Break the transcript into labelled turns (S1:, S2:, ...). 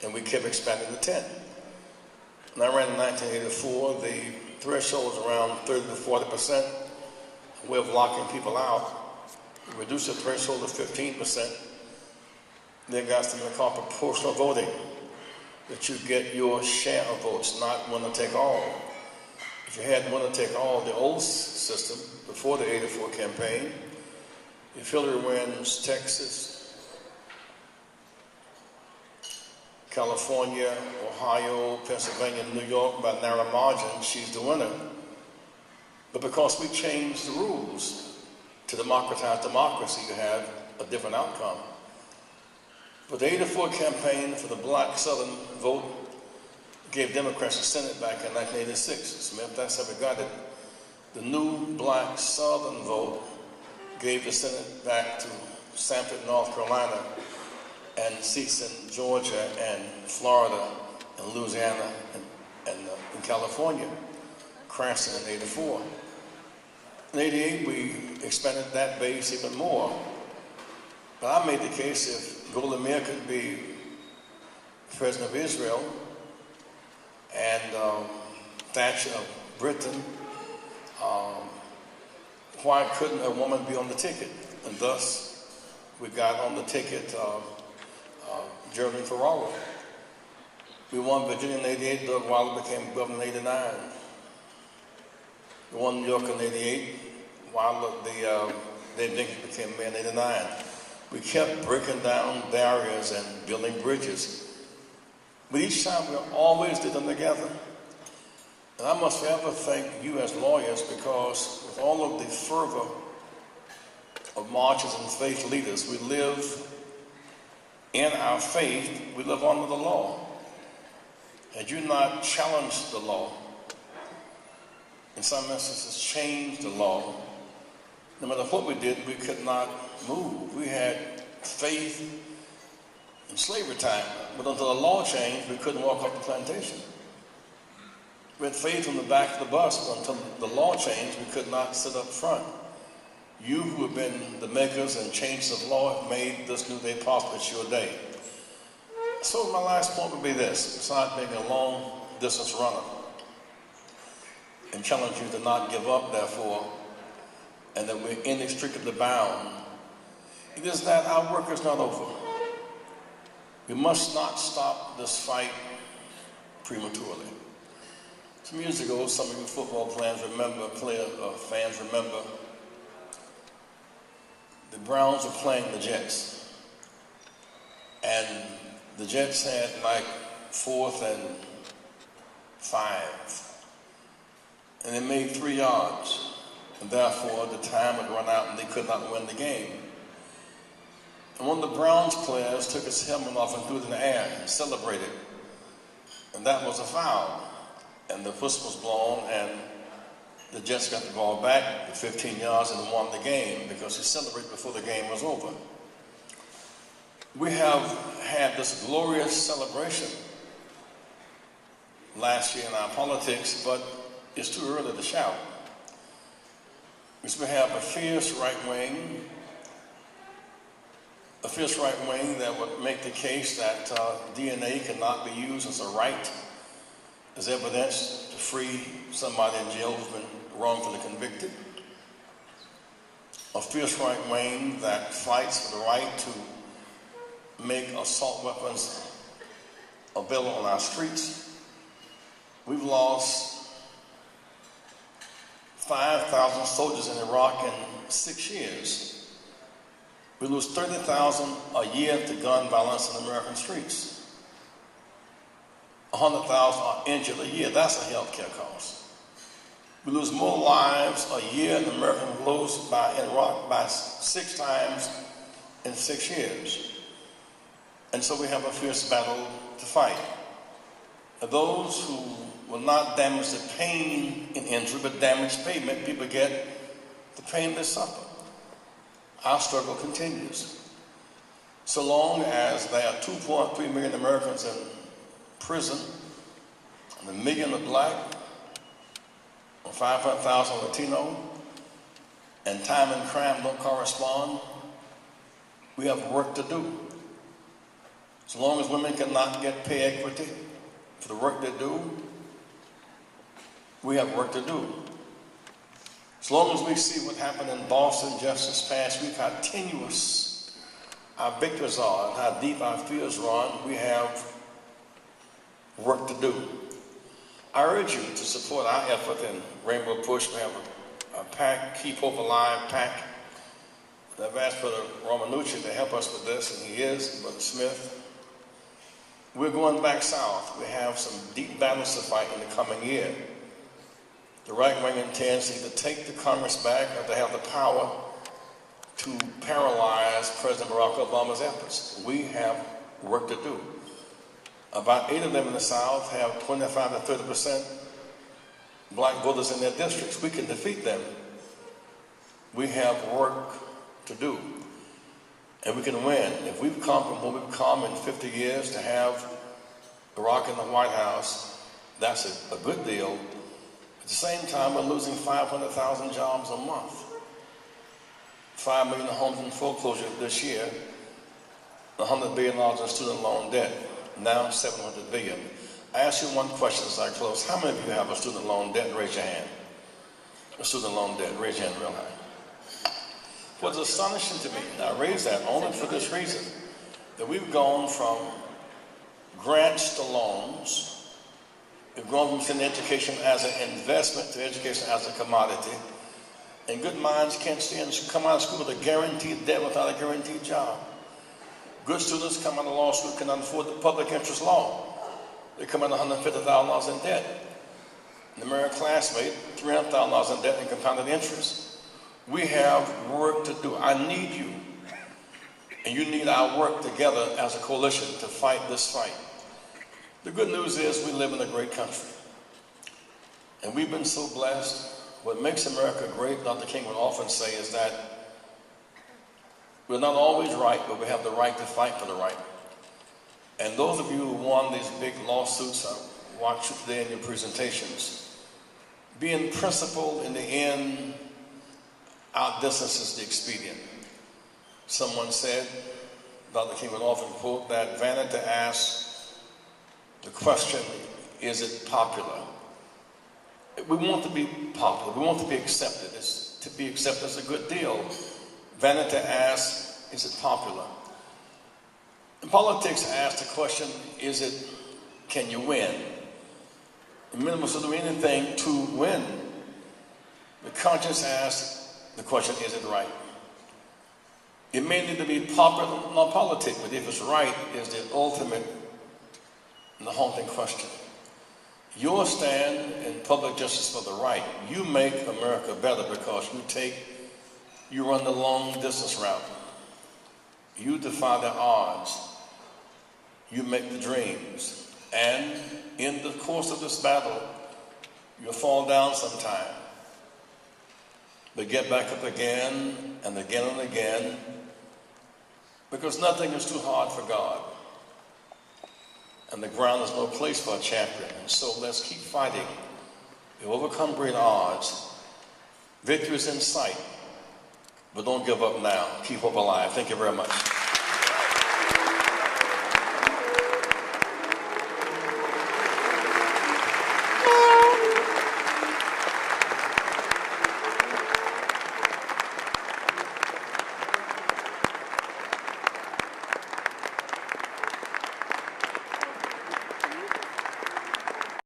S1: and we kept expanding to 10. When I ran in 1984, the threshold was around 30 to 40%, a way of locking people out. We reduced the threshold to 15%. Then got something called proportional voting, that you get your share of votes, not winner take all. If you had winner take all, the old system, before the 84 campaign, if Hillary wins Texas, California, Ohio, Pennsylvania, New York by narrow margin, she's the winner. But because we changed the rules to democratize democracy, you have a different outcome. But the 84 campaign for the black Southern vote gave Democrats the Senate back in 1986. Smith, that's how we got it. The new black Southern vote gave the Senate back to Sanford, North Carolina, and seats in Georgia and Florida and Louisiana and in California, crashing in 84. In 88, we expanded that base even more. But I made the case if Golda Meir could be president of Israel and Thatcher of Britain, why couldn't a woman be on the ticket? And thus, we got on the ticket Geraldine Ferraro. We won Virginia in 88, Doug Wilder became governor in 89. We won New York in 88, Wilder, Dave Dinkins became mayor in 89. We kept breaking down barriers and building bridges. But each time we always did them together. And I must forever thank you as lawyers, because with all of the fervor of marches and faith leaders, we live in our faith, we live under the law. Had you not challenged the law, in some instances changed the law, no matter what we did, we could not move. We had faith in slavery time, but until the law changed, we couldn't walk up the plantation. We had faith on the back of the bus, but until the law changed, we could not sit up front. You who have been the makers and changers of law have made this new day possible. It's your day. So my last point would be this, besides being a long distance runner, and challenge you to not give up, therefore, and that we're inextricably bound. It is that our work is not over. We must not stop this fight prematurely. Some years ago, some of you football fans remember, the Browns were playing the Jets. And the Jets had like 4th and 5. And they made 3 yards. And therefore, the time had run out and they could not win the game. And one of the Browns players took his helmet off and threw it in the air and celebrated. And that was a foul. And the whistle was blown, and the Jets got the ball back to 15 yards and won the game because he celebrated before the game was over. We have had this glorious celebration last year in our politics, but it's too early to shout. Because we have a fierce right wing that would make the case that DNA cannot be used as a right, as evidence to free somebody in jail who's been wrongfully convicted. A fierce right wing that fights for the right to make assault weapons available on our streets. We've lost 5,000 soldiers in Iraq in 6 years. We lose 30,000 a year to gun violence in American streets. 100,000 are injured a year. That's a health care cost. We lose more lives a year than Americans lose in Iraq by 6 times in 6 years. And so we have a fierce battle to fight. And those who will not damage the pain in injury, but damage payment, people get the pain they suffer. Our struggle continues. So long as there are 2.3 million Americans in prison, and 1 million are black, or 500,000 Latino, and time and crime don't correspond, we have work to do. As long as women cannot get pay equity for the work they do, we have work to do. As long as we see what happened in Boston just this past week, how tenuous our victories are and how deep our fears run, we have work to do. I urge you to support our effort in Rainbow Push. We have a PAC, Keep Hope Alive PAC. And I've asked Brother Romanucci to help us with this, and he is, Brother Smith. We're going back south. We have some deep battles to fight in the coming year. The right wing intends either take the Congress back or to have the power to paralyze President Barack Obama's efforts. We have work to do. About 8 of them in the South have 25 to 30% black voters in their districts. We can defeat them. We have work to do. And we can win. If we've come from what we've come in 50 years to have Barack in the White House, that's a good deal. At the same time, we're losing 500,000 jobs a month. 5 million homes in foreclosure this year. $100 billion in student loan debt. Now $700 billion. I ask you one question as I close. How many of you have a student loan debt? Raise your hand. A student loan debt. Raise your hand real high. What's astonishing to me, and I raise that only for this reason, that we've gone from grants to loans. We've gone from seeing education as an investment to education as a commodity. And good minds can't stay and come out of school with a guaranteed debt without a guaranteed job. Good students come out of law school cannot afford the public interest law. They come out $150,000 in debt. And the married classmate, $300,000 in debt and compounded interest. We have work to do. I need you. And you need our work together as a coalition to fight this fight. The good news is we live in a great country. And we've been so blessed. What makes America great, Dr. King would often say, is that we're not always right, but we have the right to fight for the right. And those of you who won these big lawsuits, I watched you today in your presentations, being principled in the end outdistances the expedient. Someone said, Dr. King would often quote, that vanity asks the question, is it popular? We want to be popular. We want to be accepted. To be accepted is a good deal. Vanity asks, is it popular? And politics asks the question, can you win? The minimum will do anything to win. The conscience asks the question, is it right? It may need to be popular, not politics, but if it's right, is the ultimate and the haunting question. Your stand in public justice for the right, you make America better because you run the long distance route. You defy the odds. You make the dreams. And in the course of this battle, you'll fall down sometime. But get back up again and again and again, because nothing is too hard for God. And the ground is no place for a champion. And so let's keep fighting. You overcome great odds. Victory is in sight. But don't give up now. Keep hope alive. Thank you very much.